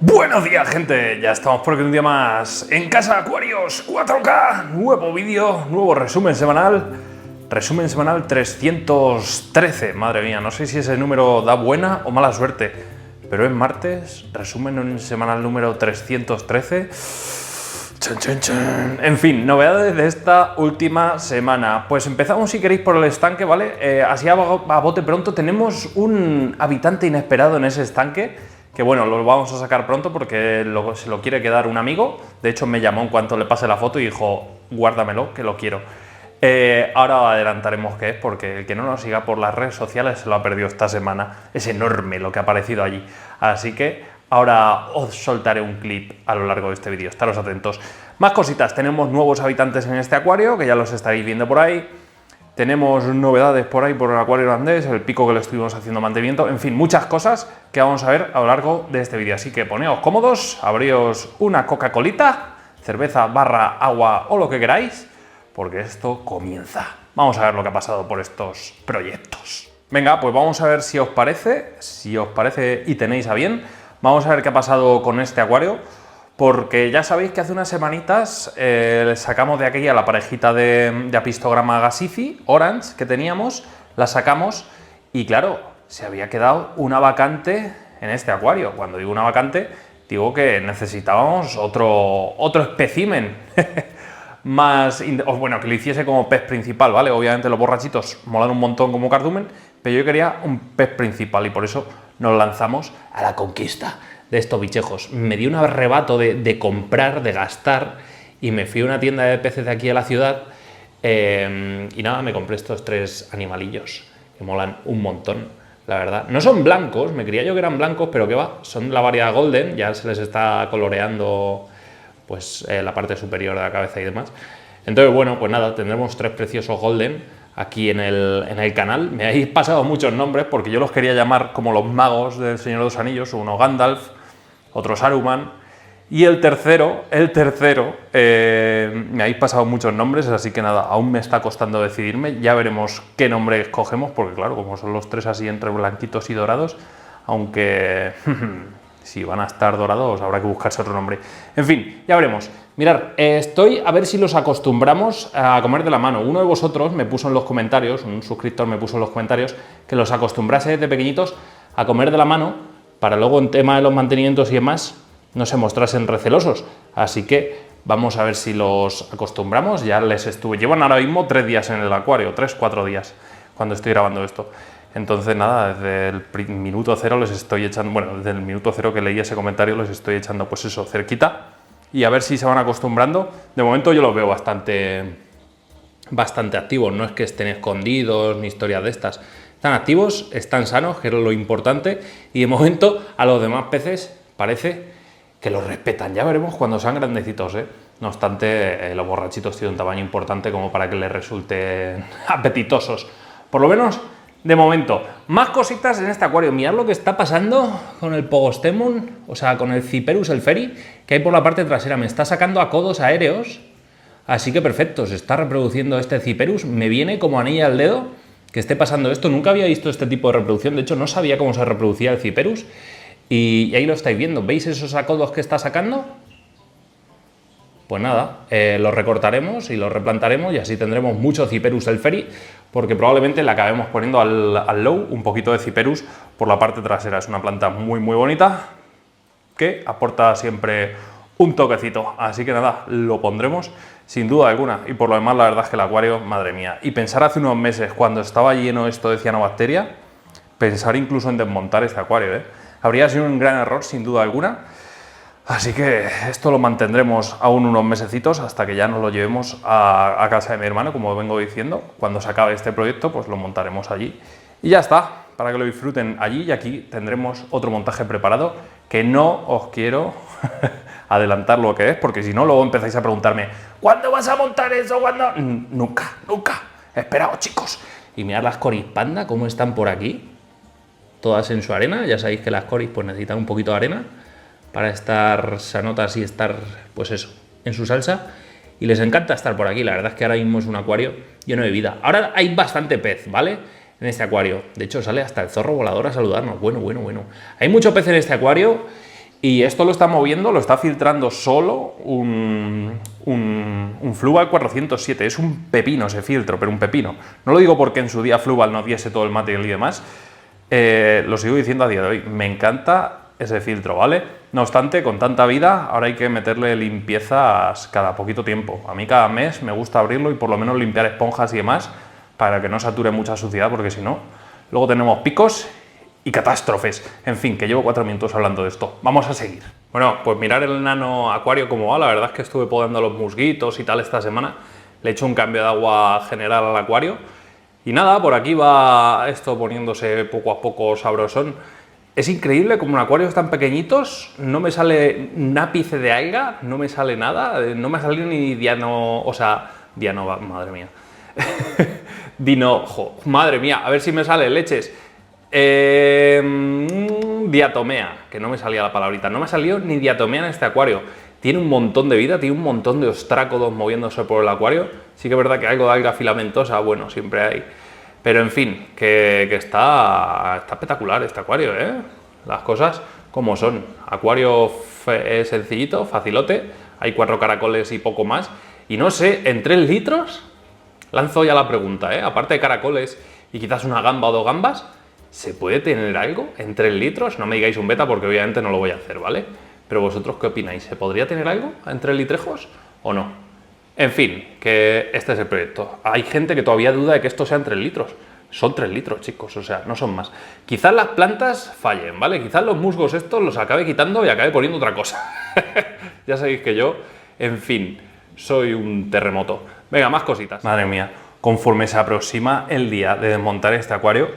Buenos días, gente, ya estamos por aquí un día más en Casa Acuarios 4K, nuevo vídeo, nuevo resumen semanal 313, madre mía, no sé si ese número da buena o mala suerte, pero es martes, resumen semanal número 313, chan, chan, chan. En fin, novedades de esta última semana. Pues empezamos, si queréis, por el estanque, ¿vale? Así a bote pronto, tenemos un habitante inesperado en ese estanque, que bueno, lo vamos a sacar pronto porque se lo quiere quedar un amigo. De hecho, me llamó en cuanto le pase la foto y dijo, guárdamelo, que lo quiero. Ahora adelantaremos qué es, porque el que no nos siga por las redes sociales se lo ha perdido esta semana. Es enorme lo que ha aparecido allí. Así que ahora os soltaré un clip a lo largo de este vídeo. Estaros atentos. Más cositas. Tenemos nuevos habitantes en este acuario, que ya los estaréis viendo por ahí. Tenemos novedades por ahí por el acuario holandés, el pico que le estuvimos haciendo mantenimiento, en fin, muchas cosas que vamos a ver a lo largo de este vídeo. Así que poneos cómodos, abríos una Coca-Colita, cerveza, barra, agua o lo que queráis, porque esto comienza. Vamos a ver lo que ha pasado por estos proyectos. Venga, pues vamos a ver si os parece y tenéis a bien. Vamos a ver qué ha pasado con este acuario. Porque ya sabéis que hace unas semanitas sacamos de aquí a la parejita de apistograma gasifi, orange, que teníamos, la sacamos y claro, se había quedado una vacante en este acuario. Cuando digo una vacante, digo que necesitábamos otro espécimen más, bueno, que lo hiciese como pez principal, ¿vale? Obviamente los borrachitos molan un montón como cardumen, pero yo quería un pez principal y por eso nos lanzamos a la conquista de estos bichejos. Me dio un arrebato de comprar, de gastar, y me fui a una tienda de peces de aquí a la ciudad y nada, me compré estos tres animalillos que molan un montón, la verdad. No son blancos, me creía yo que eran blancos, pero que va, son la variedad golden, ya se les está coloreando pues la parte superior de la cabeza y demás. Entonces, bueno, pues nada, tendremos tres preciosos golden aquí en el canal. Me habéis pasado muchos nombres porque yo los quería llamar como los magos del Señor de los Anillos, uno Gandalf, otro Saruman, y el tercero, me habéis pasado muchos nombres, así que nada, aún me está costando decidirme, ya veremos qué nombre escogemos, porque claro, como son los tres así entre blanquitos y dorados, aunque si van a estar dorados habrá que buscarse otro nombre. En fin, ya veremos. Mirad, estoy a ver si los acostumbramos a comer de la mano. Uno de vosotros me puso en los comentarios, un suscriptor me puso en los comentarios, que los acostumbrase desde pequeñitos a comer de la mano, para luego en tema de los mantenimientos y demás no se mostrasen recelosos. Así que vamos a ver si los acostumbramos. Ya les estuve, llevan ahora mismo 3 días en el acuario, 3-4 días cuando estoy grabando esto. Entonces nada, desde el minuto cero les estoy echando, bueno, desde el minuto cero que leí ese comentario les estoy echando pues eso, cerquita, y a ver si se van acostumbrando. De momento yo los veo bastante activos, no es que estén escondidos ni historias de estas. Están activos, están sanos, que es lo importante, y de momento a los demás peces parece que los respetan. Ya veremos cuando sean grandecitos, ¿eh? No obstante, los borrachitos tienen un tamaño importante como para que les resulten apetitosos. Por lo menos de momento. Más cositas en este acuario. Mirad lo que está pasando con el Pogostemon, o sea, con el Cyperus, el Ferry, que hay por la parte trasera. Me está sacando a codos aéreos, así que perfecto, se está reproduciendo este Cyperus. Me viene como anilla al dedo que esté pasando esto. Nunca había visto este tipo de reproducción, de hecho no sabía cómo se reproducía el Cyperus, y ahí lo estáis viendo. ¿Veis esos acodos que está sacando? Pues nada, los recortaremos y los replantaremos y así tendremos mucho Cyperus el Ferry, porque probablemente le acabemos poniendo al low un poquito de Cyperus por la parte trasera. Es una planta muy bonita que aporta siempre un toquecito, así que nada, lo pondremos sin duda alguna. Y por lo demás, la verdad es que el acuario, madre mía, y pensar hace unos meses cuando estaba lleno esto de cianobacteria, pensar incluso en desmontar este acuario, habría sido un gran error sin duda alguna. Así que esto lo mantendremos aún unos mesecitos hasta que ya nos lo llevemos a casa de mi hermano, como vengo diciendo. Cuando se acabe este proyecto, pues lo montaremos allí y ya está, para que lo disfruten allí. Y aquí tendremos otro montaje preparado que no os quiero adelantar lo que es, porque si no luego empezáis a preguntarme ¿cuándo vas a montar eso? ¿Cuándo? Nunca. Esperaos, chicos. Y mirad las coris panda cómo están por aquí, todas en su arena. Ya sabéis que las coris pues necesitan un poquito de arena para estar sanotas y estar, pues eso, en su salsa. Y les encanta estar por aquí. La verdad es que ahora mismo es un acuario lleno de vida. Ahora hay bastante pez, ¿vale? En este acuario. De hecho, sale hasta el zorro volador a saludarnos. Bueno. Hay mucho pez en este acuario Y esto lo está moviendo, lo está filtrando solo un Fluval 407. Es un pepino ese filtro, pero un pepino. No lo digo porque en su día Fluval no diese todo el material y demás. Lo sigo diciendo a día de hoy. Me encanta ese filtro, ¿vale? No obstante, con tanta vida, ahora hay que meterle limpiezas cada poquito tiempo. A mí cada mes me gusta abrirlo y por lo menos limpiar esponjas y demás para que no sature mucha suciedad, porque si no, luego tenemos picos y catástrofes. En fin, que llevo 4 minutos hablando de esto. Vamos a seguir. Bueno, pues mirar el nano acuario como va. La verdad es que estuve podando los musguitos y tal esta semana. Le he hecho un cambio de agua general al acuario. Y nada, por aquí va esto poniéndose poco a poco sabrosón. Es increíble como en acuarios tan pequeñitos no me sale un ápice de alga, no me sale nada, no me ha salido ni diano, madre mía. Madre mía, a ver si me sale leches. Diatomea, que no me salía la palabrita, no me ha salido ni diatomea en este acuario. Tiene un montón de vida, tiene un montón de ostrácodos moviéndose por el acuario. Sí que es verdad que algo de alga filamentosa, bueno, siempre hay. Pero en fin, que está espectacular este acuario, ¿eh? Las cosas como son. Acuario sencillito, facilote. Hay 4 caracoles y poco más. Y no sé, en 3 litros, lanzo ya la pregunta, ¿eh? Aparte de caracoles y quizás una gamba o 2 gambas, ¿se puede tener algo en 3 litros? No me digáis un beta porque obviamente no lo voy a hacer, ¿vale? Pero vosotros, ¿qué opináis? ¿Se podría tener algo en 3 litrejos o no? En fin, que este es el proyecto. Hay gente que todavía duda de que esto sean 3 litros. Son 3 litros, chicos, o sea, no son más. Quizás las plantas fallen, ¿vale? Quizás los musgos estos los acabe quitando y acabe poniendo otra cosa. Ya sabéis que yo, en fin, soy un terremoto. Venga, más cositas. Madre mía, conforme se aproxima el día de desmontar este acuario,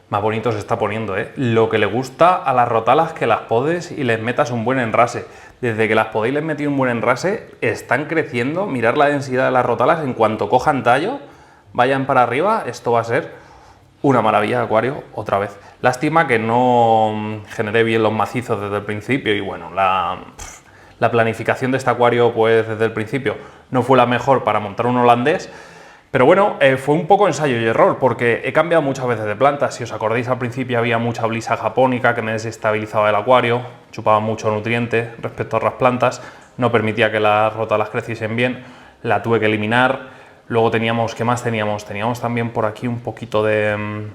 más bonito se está poniendo, ¿eh? Lo que le gusta a las rotalas que las podes y les metas un buen enrase. Desde que las podéis les metí un buen enrase, están creciendo. Mirad la densidad de las rotalas, en cuanto cojan tallo, vayan para arriba, esto va a ser una maravilla de acuario otra vez. Lástima que no generé bien los macizos desde el principio y bueno, la planificación de este acuario pues desde el principio no fue la mejor para montar un holandés. Pero bueno, fue un poco ensayo y error, porque he cambiado muchas veces de plantas. Si os acordáis, al principio había mucha blisa japónica que me desestabilizaba el acuario, chupaba mucho nutriente respecto a otras plantas, no permitía que las rotalas creciesen bien, la tuve que eliminar. Luego teníamos, ¿qué más teníamos? Teníamos también por aquí un poquito de,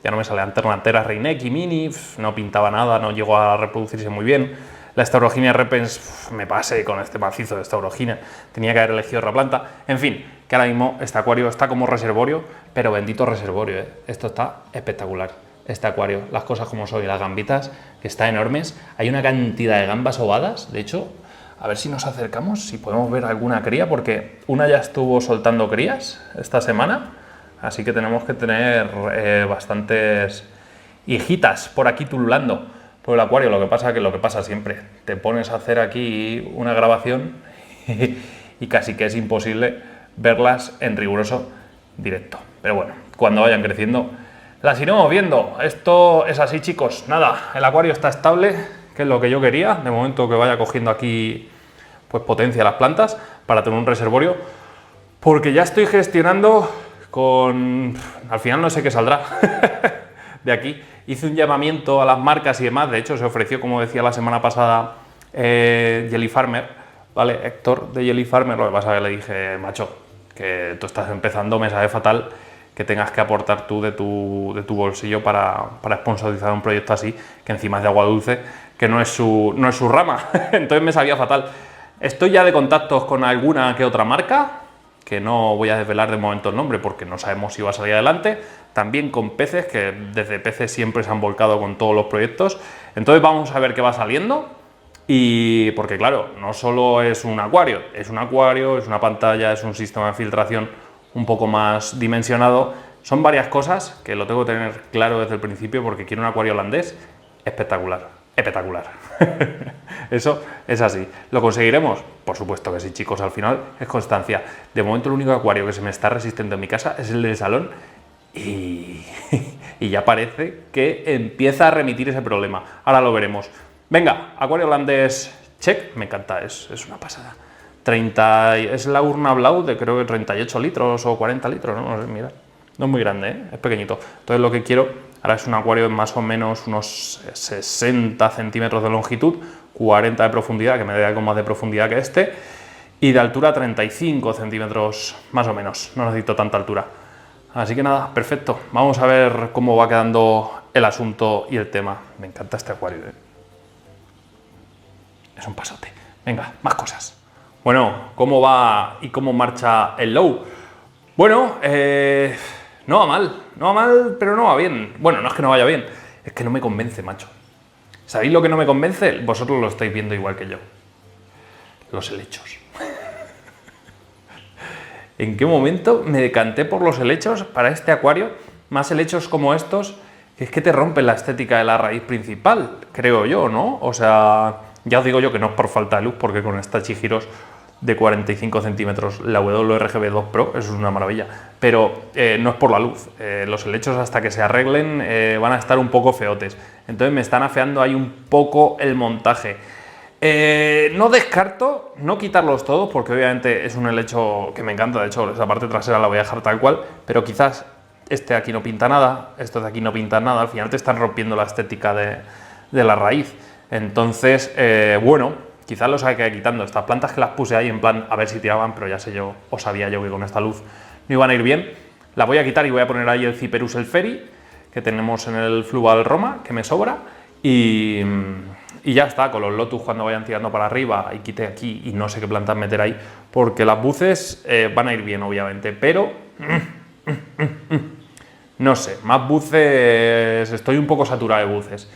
ya no me sale, Alternatera Reineki Mini, no pintaba nada, no llegó a reproducirse muy bien. La Staurogynia repens, me pasé con este macizo de Staurogynia, tenía que haber elegido otra planta. En fin, que ahora mismo este acuario está como reservorio, pero bendito reservorio, ¿eh? Esto está espectacular, este acuario, las cosas como son, y las gambitas, que están enormes. Hay una cantidad de gambas ovadas, de hecho, a ver si nos acercamos, si podemos ver alguna cría, porque una ya estuvo soltando crías esta semana, así que tenemos que tener bastantes hijitas por aquí tululando por el acuario. Lo que pasa siempre, te pones a hacer aquí una grabación y casi que es imposible verlas en riguroso directo. Pero bueno, cuando vayan creciendo las iremos viendo. Esto es así, chicos. Nada, el acuario está estable, que es lo que yo quería. De momento que vaya cogiendo aquí pues potencia las plantas para tener un reservorio, porque ya estoy gestionando con... Al final no sé qué saldrá de aquí. Hice un llamamiento a las marcas y demás. De hecho, se ofreció, como decía la semana pasada, Jelly Farmer, ¿vale? Héctor de Jelly Farmer. Lo que pasa es que le dije, macho, que tú estás empezando, me sabe fatal que tengas que aportar tú de tu bolsillo para sponsorizar un proyecto así, que encima es de agua dulce, que no es su rama. Entonces me sabía fatal. Estoy ya de contactos con alguna que otra marca, que no voy a desvelar de momento el nombre porque no sabemos si va a salir adelante. También con peces, que desde peces siempre se han volcado con todos los proyectos. Entonces vamos a ver qué va saliendo. Y porque claro, no solo es un acuario, es una pantalla, es un sistema de filtración un poco más dimensionado. Son varias cosas que lo tengo que tener claro desde el principio, porque quiero un acuario holandés espectacular, espectacular. Eso es así. ¿Lo conseguiremos? Por supuesto que sí, chicos, al final es constancia. De momento el único acuario que se me está resistiendo en mi casa es el del salón y ya parece que empieza a remitir ese problema. Ahora lo veremos. Venga, acuario holandés check, me encanta, es una pasada. Es la urna Blau de creo que 38 litros o 40 litros, no sé, mira. No es muy grande, ¿eh? Es pequeñito. Entonces lo que quiero Ahora es un acuario de más o menos unos 60 centímetros de longitud, 40 de profundidad, que me da algo más de profundidad que este, y de altura 35 centímetros más o menos, no necesito tanta altura. Así que nada, perfecto. Vamos a ver cómo va quedando el asunto y el tema. Me encanta este acuario, ¿eh? Es un pasote. Venga, más cosas. Bueno, ¿cómo va y cómo marcha el low? Bueno, no va mal, pero no va bien. Bueno, no es que no vaya bien, es que no me convence, macho. ¿Sabéis lo que no me convence? Vosotros lo estáis viendo igual que yo. Los helechos. ¿En qué momento me decanté por los helechos para este acuario? Más helechos como estos, que es que te rompen la estética de la raíz principal, creo yo, ¿no? O sea, ya os digo yo que no es por falta de luz, porque con esta Chihiros de 45 centímetros, la WRGB 2 Pro, eso es una maravilla, pero no es por la luz. Los helechos, hasta que se arreglen, van a estar un poco feotes. Entonces me están afeando ahí un poco el montaje. No descarto no quitarlos todos, porque obviamente es un helecho que me encanta. De hecho, esa parte trasera la voy a dejar tal cual, pero quizás este de aquí no pinta nada, estos de aquí no pintan nada. Al final te están rompiendo la estética de la raíz. Entonces, bueno, quizás los hay que ir quitando. Estas plantas que las puse ahí en plan a ver si tiraban, pero ya sé yo, o sabía yo que con esta luz no iban a ir bien. Las voy a quitar y voy a poner ahí el Cyperus elferi que tenemos en el Fluval Roma, que me sobra, y ya está. Con los Lotus, cuando vayan tirando para arriba, y quite aquí y no sé qué plantas meter ahí, porque las buces van a ir bien, obviamente, pero no sé, más buces, estoy un poco saturado de buces.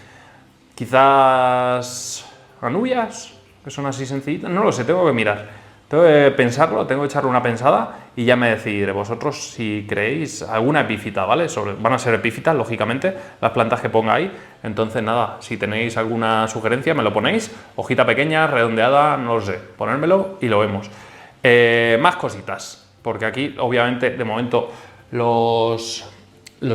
Quizás anubias, que son así sencillitas, no lo sé, tengo que mirar. Tengo que pensarlo, tengo que echarle una pensada y ya me decidiré vosotros si creéis alguna epífita, ¿vale? Van a ser epífitas, lógicamente, las plantas que ponga ahí. Entonces, nada, si tenéis alguna sugerencia, me lo ponéis. Hojita pequeña, redondeada, no lo sé, ponérmelo y lo vemos. Más cositas, porque aquí, obviamente, de momento, los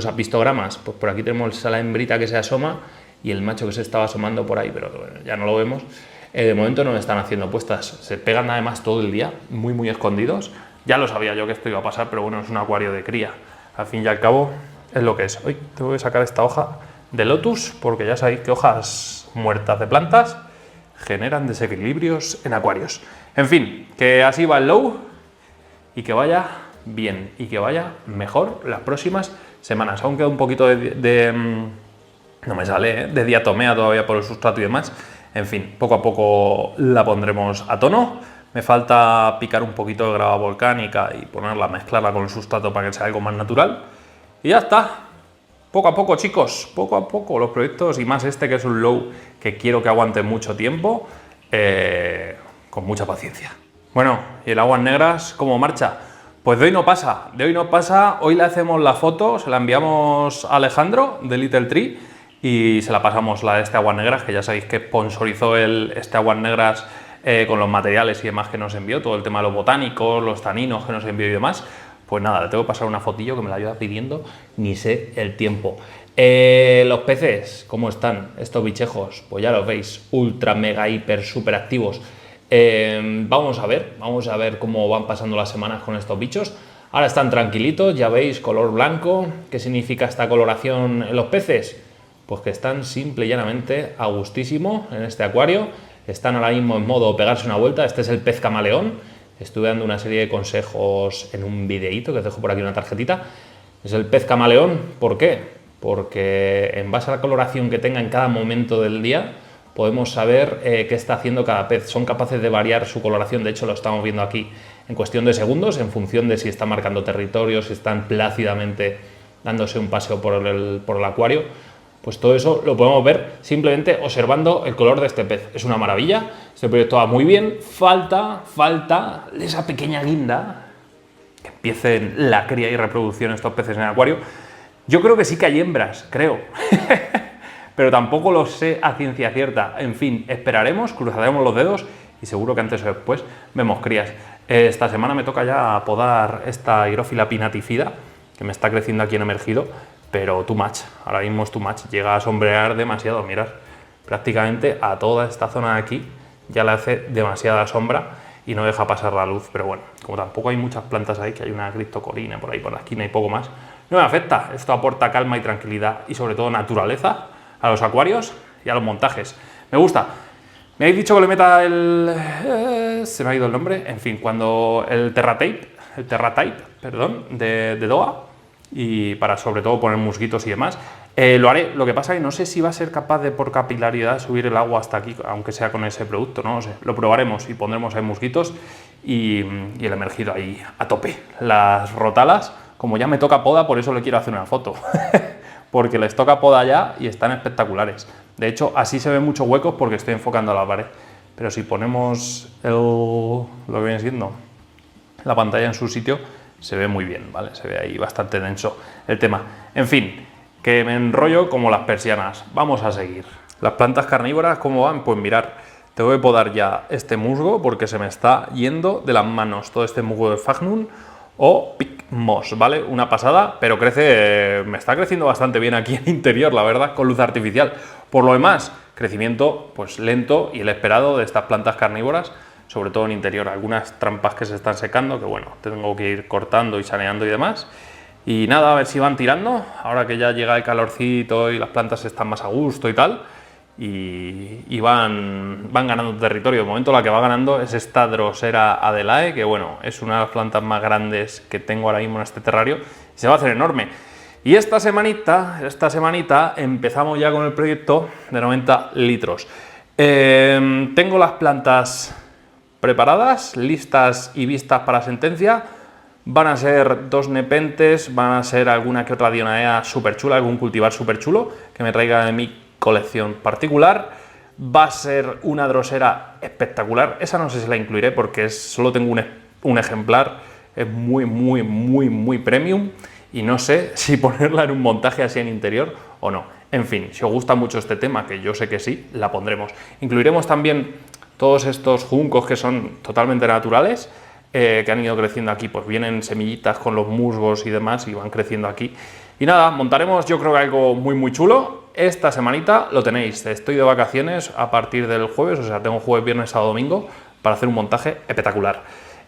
apistogramas, pues por aquí tenemos la hembrita que se asoma y el macho que se estaba asomando por ahí, pero bueno, ya no lo vemos. De momento no me están haciendo puestas, se pegan además todo el día, muy escondidos. Ya lo sabía yo que esto iba a pasar, pero bueno, es un acuario de cría. Al fin y al cabo es lo que es. Hoy tengo que sacar esta hoja de Lotus, porque ya sabéis que hojas muertas de plantas generan desequilibrios en acuarios. En fin, que así va el low y que vaya bien y que vaya mejor las próximas semanas. Aún queda un poquito no me sale, de diatomea todavía por el sustrato y demás. En fin, poco a poco la pondremos a tono. Me falta picar un poquito de grava volcánica y ponerla, mezclarla con el sustrato para que sea algo más natural. Y ya está. Poco a poco, chicos, poco a poco los proyectos, y más este que es un low que quiero que aguante mucho tiempo, con mucha paciencia. Bueno, ¿y el aguas negras cómo marcha? Pues de hoy no pasa, hoy le hacemos la foto, se la enviamos a Alejandro de Little Tree y se la pasamos, la de este aguas negras, que ya sabéis que sponsorizó este aguas negras con los materiales y demás que nos envió, todo el tema de los botánicos, los taninos que nos envió y demás. Pues nada, le tengo que pasar una fotillo que me la lleva pidiendo, ni sé el tiempo. Los peces, ¿cómo están? Estos bichejos, pues ya los veis, ultra, mega, hiper, super activos. Vamos a ver cómo van pasando las semanas con estos bichos. Ahora están tranquilitos, ya veis, color blanco. ¿Qué significa esta coloración en los peces? Pues que están simple y llanamente a gustísimo en este acuario. Están ahora mismo en modo pegarse una vuelta. Este es el pez camaleón. Estuve dando una serie de consejos en un videíto que os dejo por aquí una tarjetita. Es el pez camaleón. ¿Por qué? Porque en base a la coloración que tenga en cada momento del día, podemos saber qué está haciendo cada pez. Son capaces de variar su coloración, de hecho lo estamos viendo aquí en cuestión de segundos, en función de si están marcando territorio, si están plácidamente dándose un paseo por el acuario. Pues todo eso lo podemos ver simplemente observando el color de este pez. Es una maravilla, este proyecto va muy bien, falta esa pequeña guinda, que empiecen la cría y reproducción de estos peces en el acuario. Yo creo que sí que hay hembras, creo. Pero tampoco lo sé a ciencia cierta. En fin, esperaremos, cruzaremos los dedos y seguro que antes o después vemos crías. Esta semana me toca ya podar esta Hierófila pinatifida, que me está creciendo aquí en emergido, pero too much, ahora mismo es too much, llega a sombrear demasiado, mirad, prácticamente a toda esta zona de aquí ya le hace demasiada sombra y no deja pasar la luz, pero bueno, como tampoco hay muchas plantas ahí, que hay una criptocorina por ahí por la esquina y poco más, no me afecta. Esto aporta calma y tranquilidad y sobre todo naturaleza a los acuarios y a los montajes. Me gusta. Me habéis dicho que le meta se me ha ido el nombre, en fin, cuando el TerraType, perdón, de DOA, y para sobre todo poner musguitos y demás. Lo haré, lo que pasa es que no sé si va a ser capaz de por capilaridad subir el agua hasta aquí, aunque sea con ese producto, no lo sé. Lo probaremos y pondremos ahí musguitos y el emergido ahí a tope. Las rotalas, como ya me toca poda, por eso le quiero hacer una foto. Porque les toca poda ya y están espectaculares. De hecho, así se ven muchos huecos porque estoy enfocando a la pared. Pero si ponemos lo que viene siendo la pantalla en su sitio, se ve muy bien, ¿vale? Se ve ahí bastante denso el tema. En fin, que me enrollo como las persianas. Vamos a seguir. Las plantas carnívoras, ¿cómo van? Pues mirar, tengo que podar ya este musgo porque se me está yendo de las manos todo este musgo de Sphagnum o Pic Moss, ¿vale? Una pasada, pero crece, me está creciendo bastante bien aquí en el interior, la verdad, con luz artificial. Por lo demás, crecimiento pues lento y el esperado de estas plantas carnívoras, sobre todo en interior. Algunas trampas que se están secando, que bueno, tengo que ir cortando y saneando y demás. Y nada, a ver si van tirando, ahora que ya llega el calorcito y las plantas están más a gusto y tal. Y van ganando territorio. De momento la que va ganando es esta Drosera Adelae, que bueno, es una de las plantas más grandes que tengo ahora mismo en este terrario y se va a hacer enorme. Y esta semanita empezamos ya con el proyecto de 90 litros. Tengo las plantas preparadas, listas y vistas para sentencia. Van a ser 2 nepentes, van a ser alguna que otra dionaea súper chula, algún cultivar súper chulo que me traiga de mi colección particular. Va a ser una drosera espectacular. Esa no sé si la incluiré porque solo tengo un ejemplar. Es muy premium y no sé si ponerla en un montaje así en interior o no. En fin, si os gusta mucho este tema, que yo sé que sí, la pondremos. Incluiremos también todos estos juncos que son totalmente naturales, que han ido creciendo aquí, pues vienen semillitas con los musgos y demás y van creciendo aquí. Y nada, montaremos yo creo que algo muy chulo. Esta semanita lo tenéis, estoy de vacaciones a partir del jueves, o sea, tengo jueves, viernes, sábado, domingo para hacer un montaje espectacular.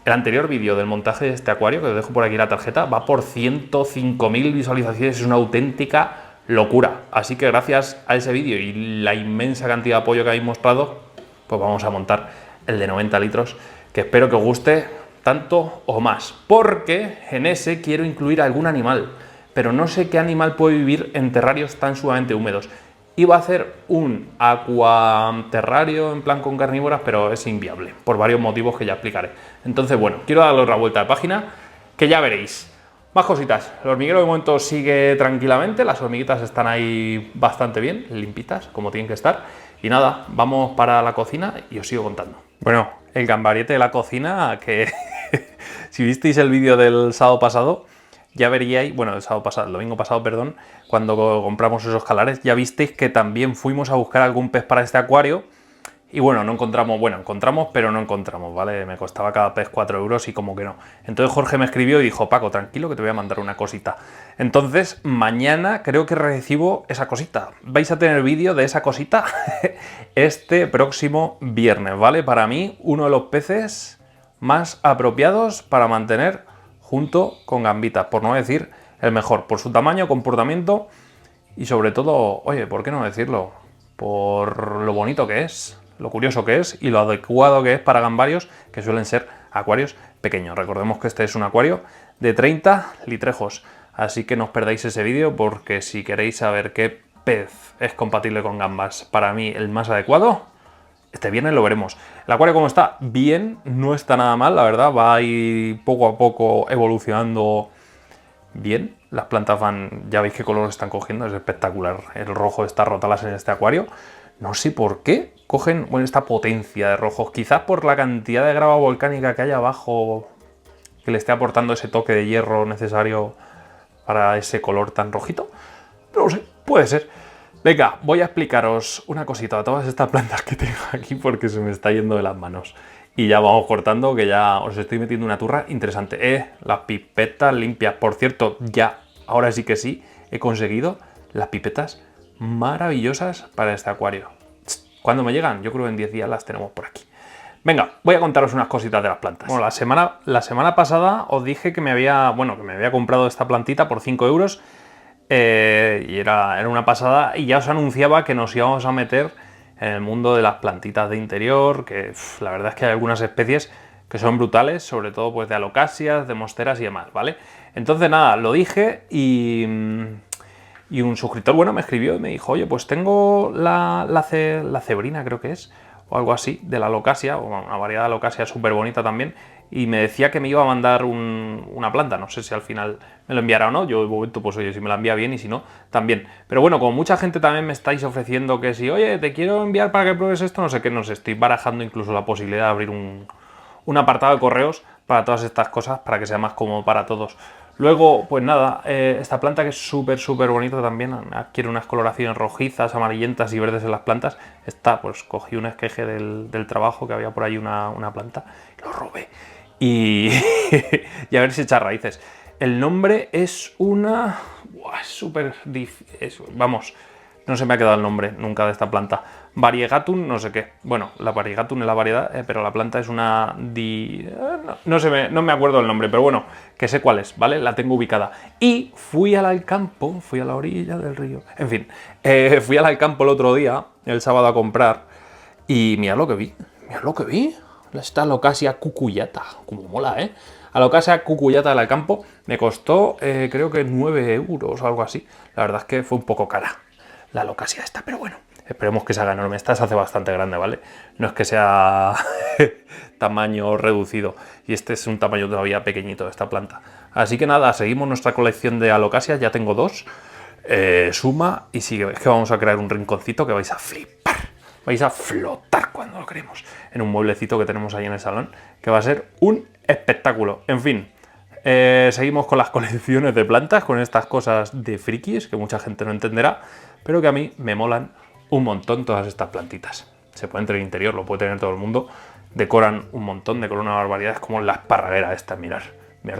El anterior vídeo del montaje de este acuario, que os dejo por aquí la tarjeta, va por 105.000 visualizaciones, es una auténtica locura. Así que gracias a ese vídeo y la inmensa cantidad de apoyo que habéis mostrado, pues vamos a montar el de 90 litros, que espero que os guste tanto o más, porque en ese quiero incluir algún animal, pero no sé qué animal puede vivir en terrarios tan sumamente húmedos. Iba a hacer un acuaterrario en plan con carnívoras, pero es inviable, por varios motivos que ya explicaré. Entonces, bueno, quiero darle otra vuelta de página, que ya veréis. Más cositas. El hormiguero de momento sigue tranquilamente, las hormiguitas están ahí bastante bien, limpitas, como tienen que estar. Y nada, vamos para la cocina y os sigo contando. Bueno, el gambariete de la cocina, que si visteis el vídeo del sábado pasado, ya veríais, bueno, el domingo pasado, perdón, cuando compramos esos calares, ya visteis que también fuimos a buscar algún pez para este acuario y bueno, encontramos, pero no encontramos, ¿vale? Me costaba cada pez 4 euros y como que no. Entonces Jorge me escribió y dijo, Paco, tranquilo que te voy a mandar una cosita. Entonces, mañana creo que recibo esa cosita. Vais a tener vídeo de esa cosita este próximo viernes, ¿vale? Para mí, uno de los peces más apropiados para mantener junto con gambitas, por no decir el mejor, por su tamaño, comportamiento y sobre todo, oye, ¿por qué no decirlo? Por lo bonito que es, lo curioso que es y lo adecuado que es para gambarios que suelen ser acuarios pequeños. Recordemos que este es un acuario de 30 litrejos, así que no os perdáis ese vídeo porque si queréis saber qué pez es compatible con gambas, para mí el más adecuado, este viernes lo veremos. El acuario como está, bien, no está nada mal, la verdad, va a ir poco a poco evolucionando bien. Las plantas van, ya veis qué color están cogiendo, es espectacular. El rojo de estas rotalas en este acuario, no sé por qué cogen esta potencia de rojos, quizás por la cantidad de grava volcánica que hay abajo, que le esté aportando ese toque de hierro necesario para ese color tan rojito. No lo sé, puede ser. Venga, voy a explicaros una cosita de todas estas plantas que tengo aquí porque se me está yendo de las manos. Y ya vamos cortando, que ya os estoy metiendo una turra interesante. Las pipetas limpias. Por cierto, ya, ahora sí que sí, he conseguido las pipetas maravillosas para este acuario. ¿Cuándo me llegan? Yo creo que en 10 días las tenemos por aquí. Venga, voy a contaros unas cositas de las plantas. Bueno, la semana pasada os dije que me había comprado esta plantita por 5 euros y era una pasada, y ya os anunciaba que nos íbamos a meter en el mundo de las plantitas de interior, que la verdad es que hay algunas especies que son brutales, sobre todo pues de alocasias, de monsteras y demás, ¿vale? Entonces nada, lo dije y un suscriptor, bueno, me escribió y me dijo, oye, pues tengo la cebrina, creo que es, o algo así, de la alocasia, o una variedad de alocasia súper bonita también, y me decía que me iba a mandar una planta, no sé si al final me lo enviará o no, yo de momento pues oye, si me la envía bien y si no, también. Pero bueno, como mucha gente también me estáis ofreciendo que si, oye, te quiero enviar para que pruebes esto, no sé qué, no sé, estoy barajando incluso la posibilidad de abrir un apartado de correos para todas estas cosas, para que sea más cómodo para todos. Luego, pues nada, esta planta que es súper bonita también, adquiere unas coloraciones rojizas, amarillentas y verdes en las plantas. Esta, pues cogí un esqueje del trabajo, que había por ahí una planta, lo robé y, y a ver si echa raíces. El nombre es una... Buah, es súper difícil, vamos... No se me ha quedado el nombre nunca de esta planta. Variegatum, no sé qué. Bueno, la Variegatum es la variedad, pero la planta es una... No me acuerdo el nombre, pero bueno, que sé cuál es, ¿vale? La tengo ubicada. Y fui al campo, fui a la orilla del río. En fin, fui al campo el otro día, el sábado, a comprar. Y mirad lo que vi. Mirad lo que vi. Esta alocasia cucullata. Como mola, ¿eh? Alocasia cucullata del campo me costó, creo que 9 euros o algo así. La verdad es que fue un poco cara la alocasia esta, pero bueno, esperemos que se haga enorme. Esta se hace bastante grande, ¿vale? No es que sea tamaño reducido, y este es un tamaño todavía pequeñito de esta planta. Así que nada, seguimos nuestra colección de alocasias, ya tengo 2, suma, y sigue. Es que vamos a crear un rinconcito que vais a flipar, vais a flotar cuando lo creemos, en un mueblecito que tenemos ahí en el salón, que va a ser un espectáculo. En fin, seguimos con las colecciones de plantas, con estas cosas de frikis que mucha gente no entenderá, pero que a mí me molan un montón todas estas plantitas. Se pueden tener interior, lo puede tener todo el mundo, decoran un montón, decoran una barbaridad. Es como la esparraguera esta, mirad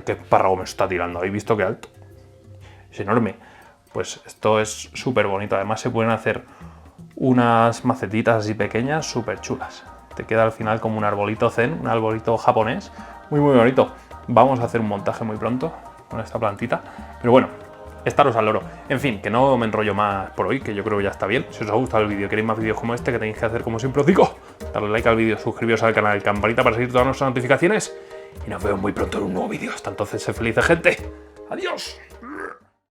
qué espárrago me está tirando, ¿habéis visto qué alto? Es enorme. Pues esto es súper bonito, además se pueden hacer unas macetitas así pequeñas, súper chulas. Te queda al final como un arbolito zen, un arbolito japonés, muy bonito. Vamos a hacer un montaje muy pronto con esta plantita, pero bueno, estaros al loro. En fin, que no me enrollo más por hoy, que yo creo que ya está bien. Si os ha gustado el vídeo y queréis más vídeos como este, que tenéis que hacer, como siempre os digo, darle like al vídeo, suscribiros al canal, campanita para seguir todas nuestras notificaciones, y nos vemos muy pronto en un nuevo vídeo. Hasta entonces, sed felices, gente. ¡Adiós!